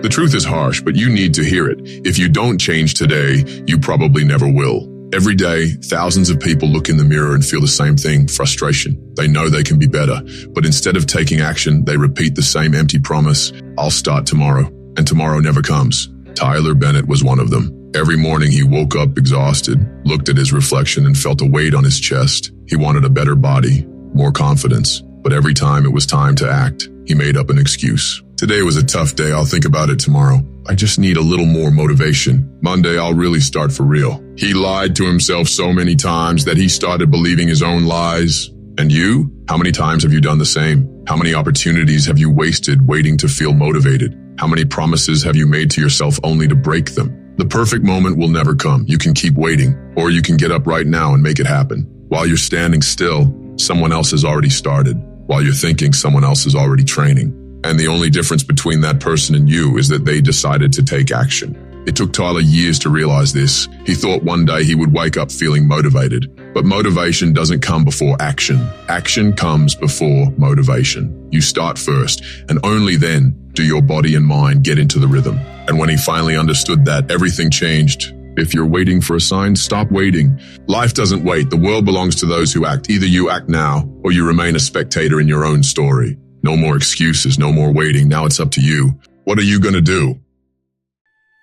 The truth is harsh, but you need to hear it. If you don't change today, you probably never will. Every day, thousands of people look in the mirror and feel the same thing, frustration. They know they can be better, but instead of taking action, they repeat the same empty promise, I'll start tomorrow, and tomorrow never comes. Tyler Bennett was one of them. Every morning he woke up exhausted, looked at his reflection and felt a weight on his chest. He wanted a better body, more confidence, but every time it was time to act, he made up an excuse. Today was a tough day, I'll think about it tomorrow. I just need a little more motivation. Monday, I'll really start for real. He lied to himself so many times that he started believing his own lies. And you? How many times have you done the same? How many opportunities have you wasted waiting to feel motivated? How many promises have you made to yourself only to break them? The perfect moment will never come. You can keep waiting, or you can get up right now and make it happen. While you're standing still, someone else has already started. While you're thinking, someone else is already training. And the only difference between that person and you is that they decided to take action. It took Tyler years to realize this. He thought one day he would wake up feeling motivated. But motivation doesn't come before action. Action comes before motivation. You start first, and only then do your body and mind get into the rhythm. And when he finally understood that, everything changed. If you're waiting for a sign, stop waiting. Life doesn't wait. The world belongs to those who act. Either you act now, or you remain a spectator in your own story. No more excuses, no more waiting. Now it's up to you. What are you going to do?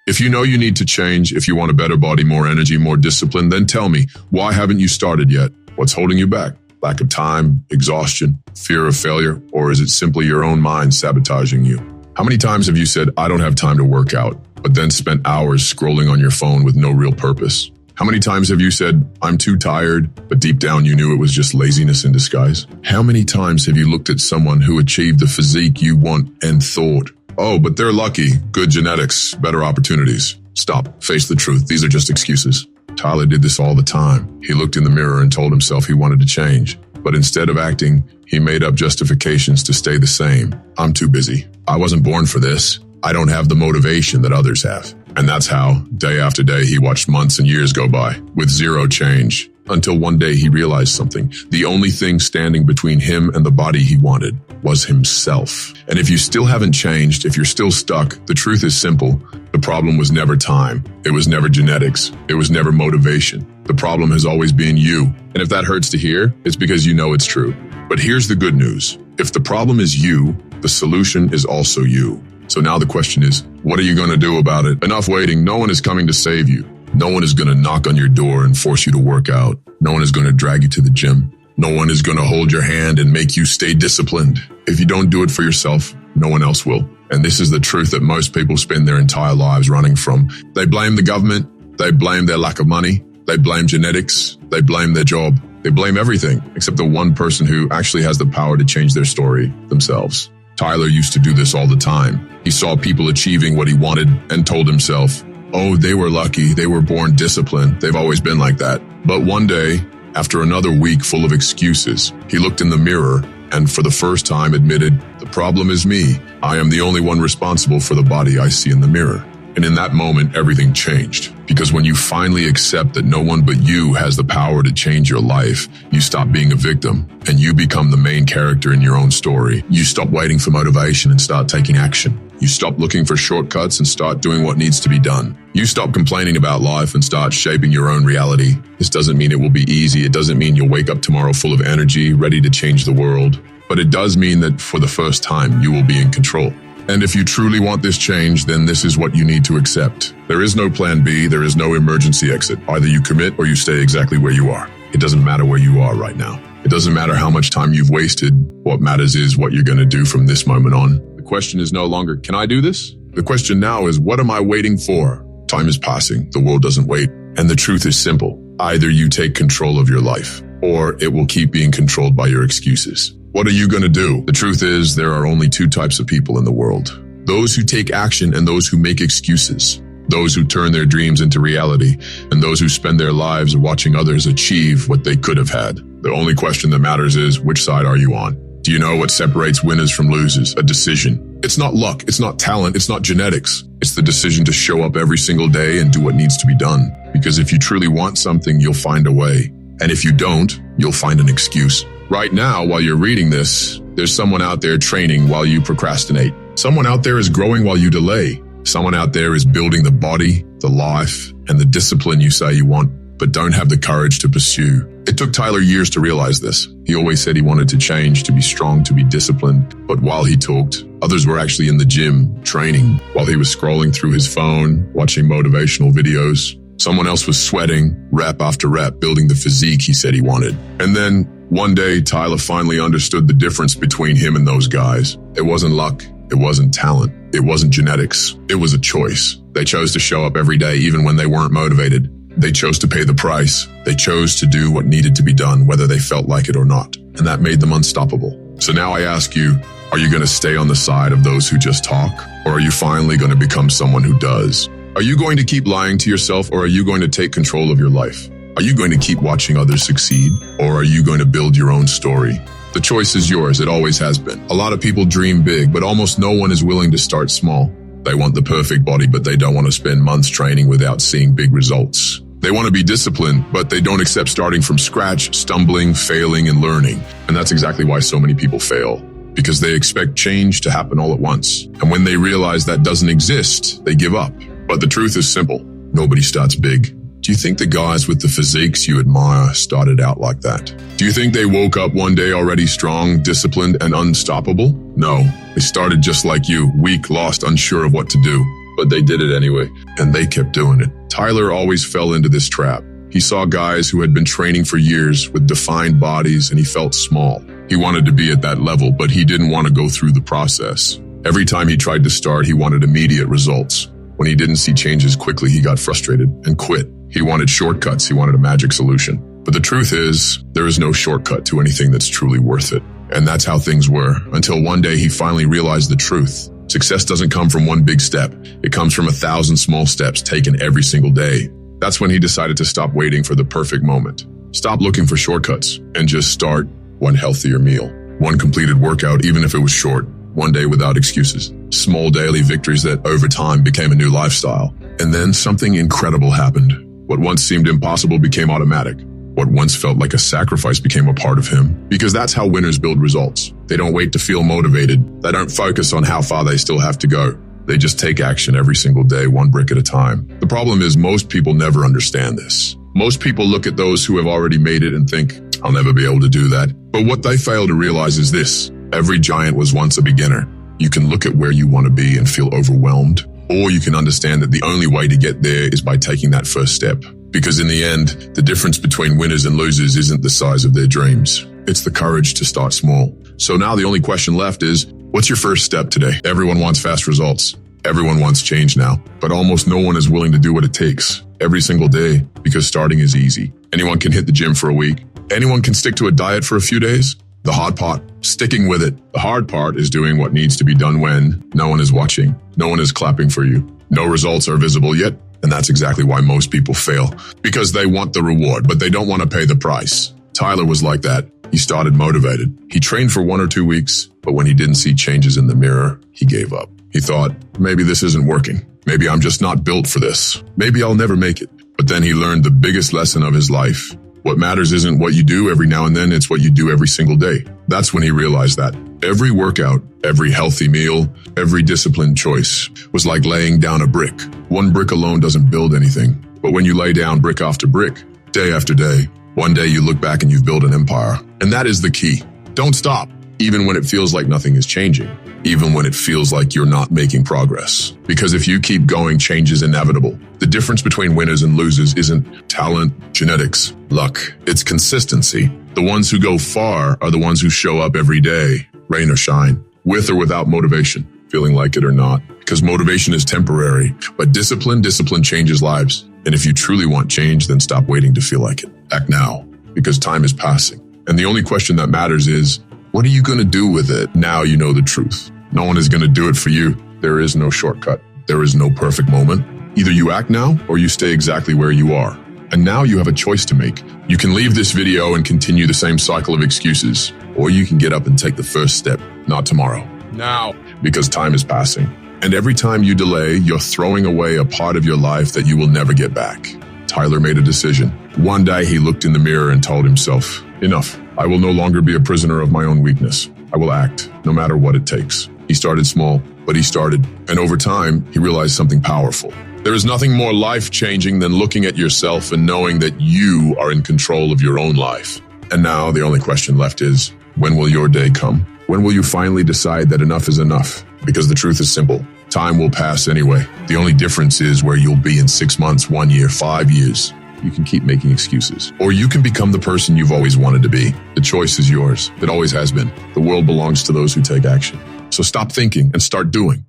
If you know you need to change, if you want a better body, more energy, more discipline, then tell me, why haven't you started yet? What's holding you back? Lack of time, exhaustion, fear of failure, or is it simply your own mind sabotaging you? How many times have you said, I don't have time to work out, but then spent hours scrolling on your phone with no real purpose? How many times have you said, I'm too tired, but deep down you knew it was just laziness in disguise? How many times have you looked at someone who achieved the physique you want and thought, oh, but they're lucky, good genetics, better opportunities? Stop, face the truth, these are just excuses. Tyler did this all the time. He looked in the mirror and told himself he wanted to change. But instead of acting, he made up justifications to stay the same. I'm too busy. I wasn't born for this. I don't have the motivation that others have. And that's how, day after day, he watched months and years go by with zero change. Until one day he realized something. The only thing standing between him and the body he wanted was himself. And if you still haven't changed, if you're still stuck, the truth is simple. The problem was never time. It was never genetics. It was never motivation. The problem has always been you. And if that hurts to hear, it's because you know it's true. But here's the good news. If the problem is you, the solution is also you. So now the question is, what are you going to do about it? Enough waiting. No one is coming to save you. No one is going to knock on your door and force you to work out. No one is going to drag you to the gym. No one is going to hold your hand and make you stay disciplined. If you don't do it for yourself, no one else will. And this is the truth that most people spend their entire lives running from. They blame the government. They blame their lack of money. They blame genetics. They blame their job. They blame everything except the one person who actually has the power to change their story, themselves. Tyler used to do this all the time. He saw people achieving what he wanted and told himself, oh, they were lucky. They were born disciplined. They've always been like that. But one day, after another week full of excuses, he looked in the mirror and for the first time admitted, the problem is me. I am the only one responsible for the body I see in the mirror. And in that moment, everything changed. Because when you finally accept that no one but you has the power to change your life, you stop being a victim and you become the main character in your own story. You stop waiting for motivation and start taking action. You stop looking for shortcuts and start doing what needs to be done. You stop complaining about life and start shaping your own reality. This doesn't mean it will be easy. It doesn't mean you'll wake up tomorrow full of energy, ready to change the world. But it does mean that for the first time, you will be in control. And if you truly want this change, then this is what you need to accept. There is no plan B. There is no emergency exit. Either you commit or you stay exactly where you are. It doesn't matter where you are right now. It doesn't matter how much time you've wasted. What matters is what you're going to do from this moment on. The question is no longer, can I do this? The question now is, what am I waiting for? Time is passing. The world doesn't wait. And the truth is simple. Either you take control of your life, or it will keep being controlled by your excuses. What are you going to do? The truth is, there are only two types of people in the world. Those who take action and those who make excuses. Those who turn their dreams into reality, and those who spend their lives watching others achieve what they could have had. The only question that matters is, which side are you on? Do you know what separates winners from losers? A decision. It's not luck, it's not talent, it's not genetics. It's the decision to show up every single day and do what needs to be done. Because if you truly want something, you'll find a way. And if you don't, you'll find an excuse. Right now, while you're reading this, there's someone out there training while you procrastinate. Someone out there is growing while you delay. Someone out there is building the body, the life, and the discipline you say you want, but don't have the courage to pursue. It took Tyler years to realize this. He always said he wanted to change, to be strong, to be disciplined. But while he talked, others were actually in the gym, training, while he was scrolling through his phone, watching motivational videos. Someone else was sweating, rep after rep, building the physique he said he wanted. And then, one day, Tyler finally understood the difference between him and those guys. It wasn't luck. It wasn't talent. It wasn't genetics. It was a choice. They chose to show up every day, even when they weren't motivated. They chose to pay the price. They chose to do what needed to be done, whether they felt like it or not. And that made them unstoppable. So now I ask you, are you going to stay on the side of those who just talk? Or are you finally going to become someone who does? Are you going to keep lying to yourself, or are you going to take control of your life? Are you going to keep watching others succeed, or are you going to build your own story? The choice is yours. It always has been. A lot of people dream big, but almost no one is willing to start small. They want the perfect body, but they don't want to spend months training without seeing big results. They want to be disciplined, but they don't accept starting from scratch, stumbling, failing, and learning. And that's exactly why so many people fail, because they expect change to happen all at once. And when they realize that doesn't exist, they give up. But the truth is simple. Nobody starts big. Do you think the guys with the physiques you admire started out like that? Do you think they woke up one day already strong, disciplined, and unstoppable? No, they started just like you, weak, lost, unsure of what to do. But they did it anyway, and they kept doing it. Tyler always fell into this trap. He saw guys who had been training for years with defined bodies, and he felt small. He wanted to be at that level, but he didn't want to go through the process. Every time he tried to start, he wanted immediate results. When he didn't see changes quickly, he got frustrated and quit. He wanted shortcuts. He wanted a magic solution. But the truth is, there is no shortcut to anything that's truly worth it. And that's how things were, until one day he finally realized the truth. Success doesn't come from one big step. It comes from 1,000 small steps taken every single day. That's when he decided to stop waiting for the perfect moment. Stop looking for shortcuts and just start one healthier meal. One completed workout, even if it was short. One day without excuses. Small daily victories that over time became a new lifestyle. And then something incredible happened. What once seemed impossible became automatic. What once felt like a sacrifice became a part of him. Because that's how winners build results. They don't wait to feel motivated. They don't focus on how far they still have to go. They just take action every single day, one brick at a time. The problem is most people never understand this. Most people look at those who have already made it and think, I'll never be able to do that. But what they fail to realize is this. Every giant was once a beginner. You can look at where you want to be and feel overwhelmed, or you can understand that the only way to get there is by taking that first step. Because in the end, the difference between winners and losers isn't the size of their dreams. It's the courage to start small. So now the only question left is, what's your first step today? Everyone wants fast results. Everyone wants change now, but almost no one is willing to do what it takes every single day, because starting is easy. Anyone can hit the gym for a week. Anyone can stick to a diet for a few days. The hard part, sticking with it. The hard part is doing what needs to be done when no one is watching. No one is clapping for you. No results are visible yet. And that's exactly why most people fail. Because they want the reward, but they don't want to pay the price. Tyler was like that. He started motivated. He trained for 1 or 2 weeks, but when he didn't see changes in the mirror, he gave up. He thought, maybe this isn't working. Maybe I'm just not built for this. Maybe I'll never make it. But then he learned the biggest lesson of his life. What matters isn't what you do every now and then, it's what you do every single day. That's when he realized that. Every workout, every healthy meal, every disciplined choice was like laying down a brick. One brick alone doesn't build anything. But when you lay down brick after brick, day after day, one day you look back and you've built an empire. And that is the key. Don't stop, even when it feels like nothing is changing. Even when it feels like you're not making progress. Because if you keep going, change is inevitable. The difference between winners and losers isn't talent, genetics, luck. It's consistency. The ones who go far are the ones who show up every day, rain or shine, with or without motivation, feeling like it or not. Because motivation is temporary, but discipline changes lives. And if you truly want change, then stop waiting to feel like it. Act now, because time is passing. And the only question that matters is, what are you going to do with it now you know the truth? No one is going to do it for you. There is no shortcut. There is no perfect moment. Either you act now or you stay exactly where you are. And now you have a choice to make. You can leave this video and continue the same cycle of excuses, or you can get up and take the first step, not tomorrow, now, because time is passing. And every time you delay, you're throwing away a part of your life that you will never get back. Tyler made a decision. One day he looked in the mirror and told himself, enough. I will no longer be a prisoner of my own weakness. I will act, no matter what it takes. He started small, but he started. And over time, he realized something powerful. There is nothing more life-changing than looking at yourself and knowing that you are in control of your own life. And now the only question left is, when will your day come? When will you finally decide that enough is enough? Because the truth is simple. Time will pass anyway. The only difference is where you'll be in 6 months, 1 year, 5 years. You can keep making excuses. Or you can become the person you've always wanted to be. The choice is yours. It always has been. The world belongs to those who take action. So stop thinking and start doing.